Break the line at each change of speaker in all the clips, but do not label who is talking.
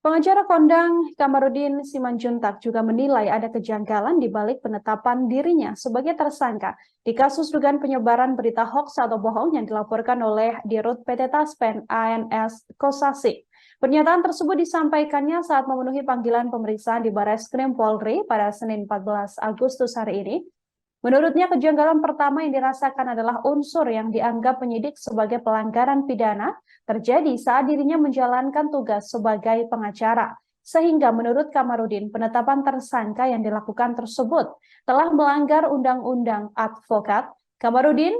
Pengacara kondang Kamarudin Simanjuntak juga menilai ada kejanggalan di balik penetapan dirinya sebagai tersangka di kasus dugaan penyebaran berita hoaks atau bohong yang dilaporkan oleh Dirut PT Taspen ANS Kosasih. Pernyataan tersebut disampaikannya saat memenuhi panggilan pemeriksaan di Barreskrim Polri pada Senin 14 Agustus hari ini. Menurutnya, kejanggalan pertama yang dirasakan adalah unsur yang dianggap penyidik sebagai pelanggaran pidana terjadi saat dirinya menjalankan tugas sebagai pengacara. Sehingga menurut Kamarudin, penetapan tersangka yang dilakukan tersebut telah melanggar Undang-Undang Advokat. Kamarudin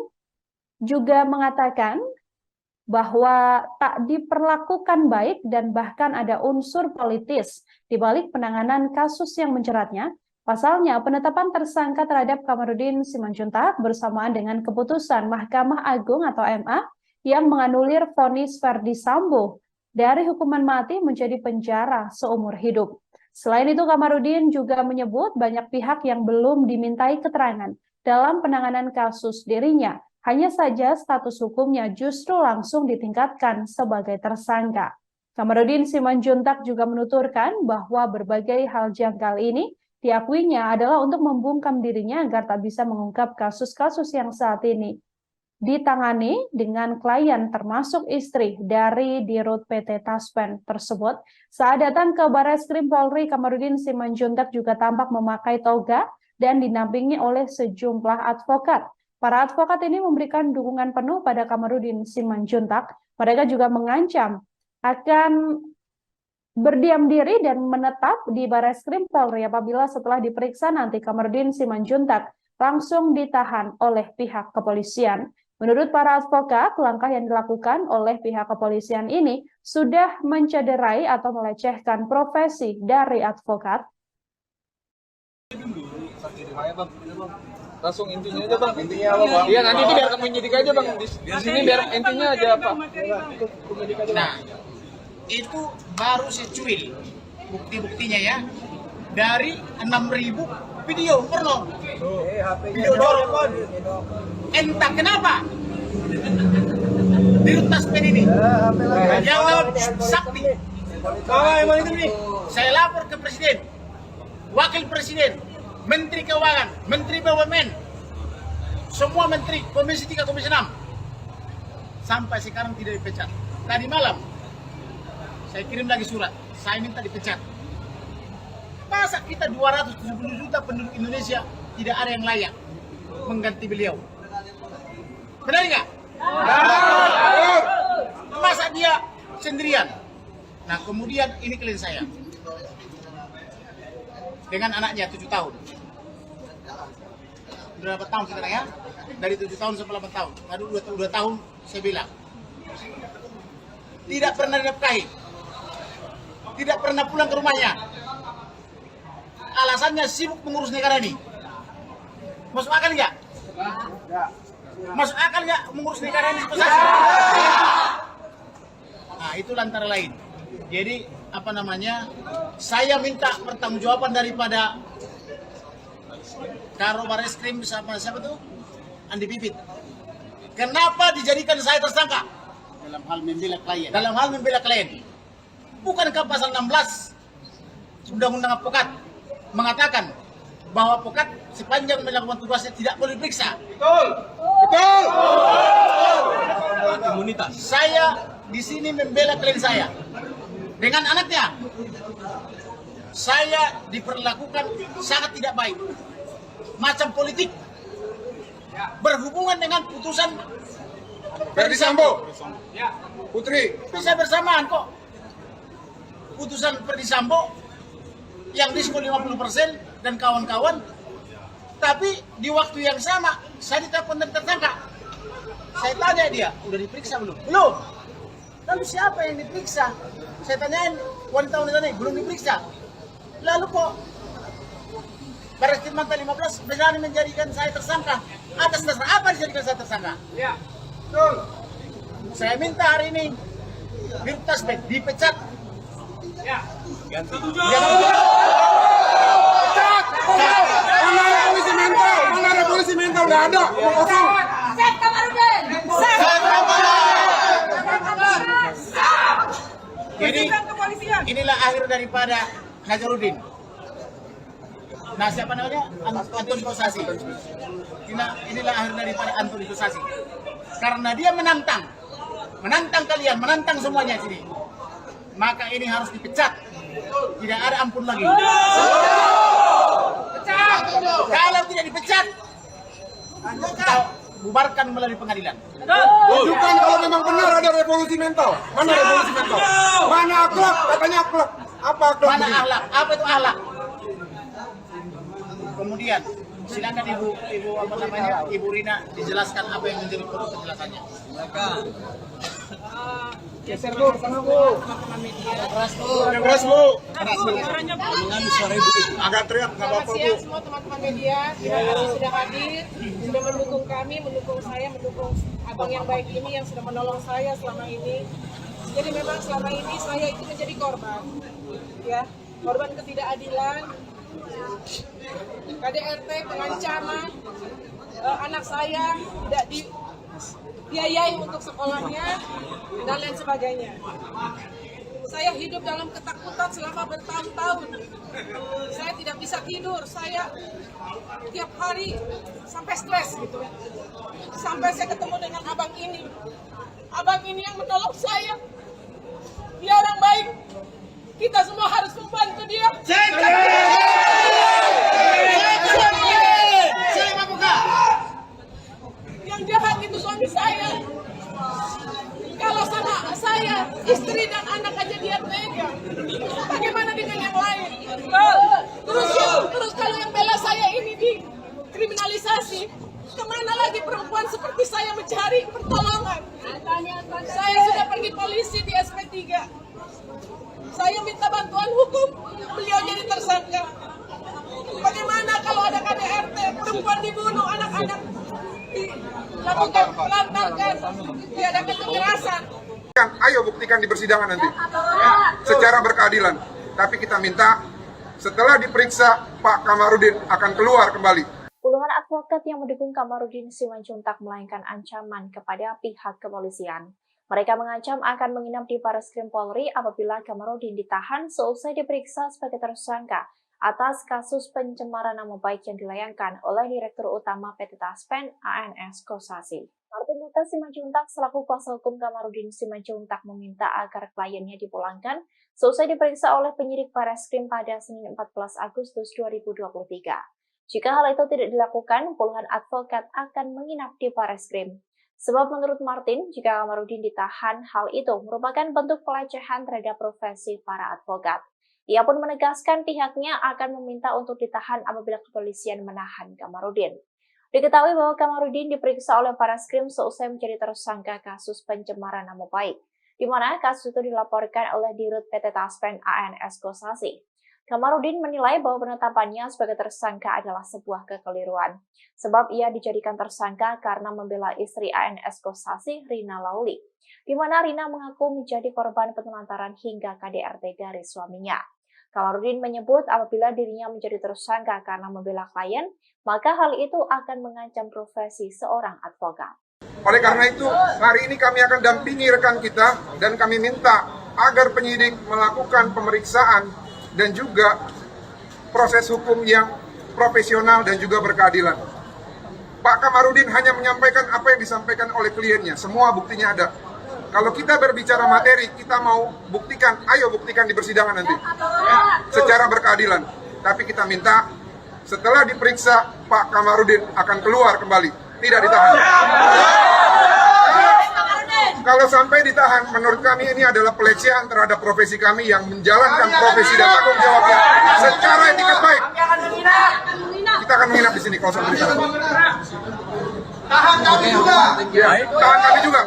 juga mengatakan bahwa tak diperlakukan baik dan bahkan ada unsur politis di balik penanganan kasus yang menjeratnya. Pasalnya, penetapan tersangka terhadap Kamarudin Simanjuntak bersamaan dengan keputusan Mahkamah Agung atau MA yang menganulir vonis Ferdy Sambo dari hukuman mati menjadi penjara seumur hidup. Selain itu, Kamarudin juga menyebut banyak pihak yang belum dimintai keterangan dalam penanganan kasus dirinya. Hanya saja status hukumnya justru langsung ditingkatkan sebagai tersangka. Kamarudin Simanjuntak juga menuturkan bahwa berbagai hal janggal ini diakuinya adalah untuk membungkam dirinya agar tak bisa mengungkap kasus-kasus yang saat ini ditangani dengan klien termasuk istri dari Dirut PT Taspen tersebut. Saat datang ke Barreskrim Polri, Kamarudin Simanjuntak juga tampak memakai toga dan dinampingi oleh sejumlah advokat. Para advokat ini memberikan dukungan penuh pada Kamarudin Simanjuntak. Mereka juga mengancam akan berdiam diri dan menetap di Barreskrim Polri apabila setelah diperiksa nanti Kamarudin Simanjuntak langsung ditahan oleh pihak kepolisian. Menurut para advokat, langkah yang dilakukan oleh pihak kepolisian ini sudah mencederai atau melecehkan profesi dari advokat.
Langsung intinya aja bang. Intinya apa bang? Iya nanti itu biar kamu nyidik aja bang. Di sini biar intinya aja apa?
Nah, itu baru secuil bukti-buktinya ya dari 6.000 video porno. Video dorong. Entah kenapa Dirut Taspen ini yang sakti. Emang itu nih. Saya lapor ke Presiden, Wakil Presiden, Menteri Keuangan, Menteri BUMN, semua menteri, Komisi 3, Komisi 6. Sampai sekarang tidak dipecat. Tadi malam saya kirim lagi surat, saya minta dipecat. Masa kita 270 juta penduduk Indonesia tidak ada yang layak mengganti beliau? Benar nggak? Masa dia sendirian? Nah kemudian ini klien saya dengan anaknya 7 tahun. Berapa tahun sekarang ya? Dari 7 tahun sampai 8 tahun. Aduh 2 tahun saya bilang. Tidak pernah dinafkahi. Tidak pernah pulang ke rumahnya. Alasannya sibuk mengurus negara ini. Masuk akal nggak? Masuk akal nggak mengurus negara ini? Nah itu antara lain. Jadi apa namanya? Saya minta pertanggungjawaban daripada Karo Barreskrim bersama siapa tuh? Andi Pipit. Kenapa dijadikan saya tersangka? Dalam hal membela klien. Dalam hal membela klien. Bukankah pasal 16 Undang-Undang Advokat mengatakan bahwa advokat sepanjang melakukan tugasnya tidak boleh diperiksa? Betul. Betul. Imunitas. Saya di sini membela klien saya dengan anaknya. Saya diperlakukan sangat tidak baik, macam politik, berhubungan dengan putusan Ferdy Sambo. Putri. Bisa bersamaan kok. Putusan Ferdy Sambo yang diskon 50% dan kawan-kawan, tapi di waktu yang sama saya ditelepon dan tersangka. Saya tanya dia, udah diperiksa belum? Belum. Lalu siapa yang diperiksa? Saya tanyain wanita-wanita ini, belum diperiksa. Lalu kok Barreskrim Mantan 15 berani menjadikan saya tersangka? Atas dasar apa dijadikan saya tersangka? Ya, betul. Saya minta hari ini Dirut Taspen dipecat. Ya, ganti. Pecat. Mana ada polisi mental? Mana ada polisi mental? Udah ada. Kosong.
Set Kamarudin.
Jadi
kepolisian.
Inilah akhir daripada Nazarudin. Nah, siapa namanya? Antoni Kosasi. Inilah akhir daripada Antoni Kosasi. Karena dia menantang kalian, menantang semuanya sini. Maka ini harus dipecat. Tidak ada ampun lagi. Pecat. Kalau tidak dipecat, kita bubarkan melalui pengadilan.
Bukan kalau memang benar ada revolusi mental. Mana revolusi mental? Mana akhlak? Katanya akhlak. Apa akhlak?
Mana akhlak? Apa itu akhlak? Kemudian silakan Ibu Rina dijelaskan apa yang menjadi pokok penjelasannya.
Geser Bu, sama Bu. Keras Bu. Agak teriak nggak
Selamat
apa-apa Bu.
siang semua teman-teman media. Terima kasih sudah hadir, sudah mendukung kami, mendukung saya, mendukung abang yang baik ini yang sudah menolong saya selama ini. Jadi memang selama ini saya itu menjadi korban, ya, korban ketidakadilan, KDRT, pengancaman, anak saya tidak dibiayai untuk sekolahnya dan lain sebagainya. Saya hidup dalam ketakutan selama bertahun-tahun. Saya tidak bisa tidur. Saya tiap hari sampai stres gitu. Sampai saya ketemu dengan abang ini. Abang ini yang menolong saya. Dia orang baik. Kita semua harus membantu dia. Yang jahat itu suami saya. Kalau sama saya, istri dan anak aja dia tega. Bagaimana dengan yang lain? Terus kalau yang bela saya ini dikriminalisasi, kemana lagi perempuan seperti saya mencari pertolongan? Saya sudah pergi polisi di SP3. Saya minta bantuan hukum, beliau jadi tersangka. Bagaimana kalau ada KDRT, perempuan dibunuh, anak-anak dilakukan pelantarkan, diadakan kekerasan.
Ayo buktikan di persidangan nanti. Secara berkeadilan. Tapi kita minta setelah diperiksa Pak Kamarudin akan keluar kembali.
Puluhan advokat yang mendukung Kamarudin Simanjuntak melayangkan ancaman kepada pihak kepolisian. Mereka mengancam akan menginap di Barreskrim Polri apabila Kamarudin ditahan seusai diperiksa sebagai tersangka atas kasus pencemaran nama baik yang dilayangkan oleh Direktur Utama PT Taspen ANS Kosasi. Martin Luther Simanjuntak selaku kuasa hukum Kamarudin Simanjuntak meminta agar kliennya dipulangkan seusai diperiksa oleh penyidik Barreskrim pada Senin 14 Agustus 2023. Jika hal itu tidak dilakukan, puluhan advokat akan menginap di Barreskrim. Sebab menurut Martin, jika Kamarudin ditahan, hal itu merupakan bentuk pelecehan terhadap profesi para advokat. Ia pun menegaskan pihaknya akan meminta untuk ditahan apabila kepolisian menahan Kamarudin. Diketahui bahwa Kamarudin diperiksa oleh Barreskrim seusai menjadi tersangka kasus pencemaran nama baik, di mana kasus itu dilaporkan oleh Dirut PT Taspen ANS Kosasi. Kamarudin menilai bahwa penetapannya sebagai tersangka adalah sebuah kekeliruan, sebab ia dijadikan tersangka karena membela istri ANS Kosasi, Rina Lauli, di mana Rina mengaku menjadi korban penelantaran hingga KDRT dari suaminya. Kamarudin menyebut apabila dirinya menjadi tersangka karena membela klien, maka hal itu akan mengancam profesi seorang advokat.
Oleh karena itu, hari ini kami akan dampingi rekan kita dan kami minta agar penyidik melakukan pemeriksaan dan juga proses hukum yang profesional dan juga berkeadilan. Pak Kamarudin hanya menyampaikan apa yang disampaikan oleh kliennya, semua buktinya ada. Kalau kita berbicara materi, kita mau buktikan, ayo buktikan di persidangan nanti. Secara berkeadilan. Tapi kita minta, setelah diperiksa, Pak Kamarudin akan keluar kembali, tidak ditahan. Kalau sampai ditahan, menurut kami ini adalah pelecehan terhadap profesi kami yang menjalankan profesi dan tanggung jawabnya secara etiket baik. Kita akan menginap di sini kalau sampai ditahan. Tahan kami juga.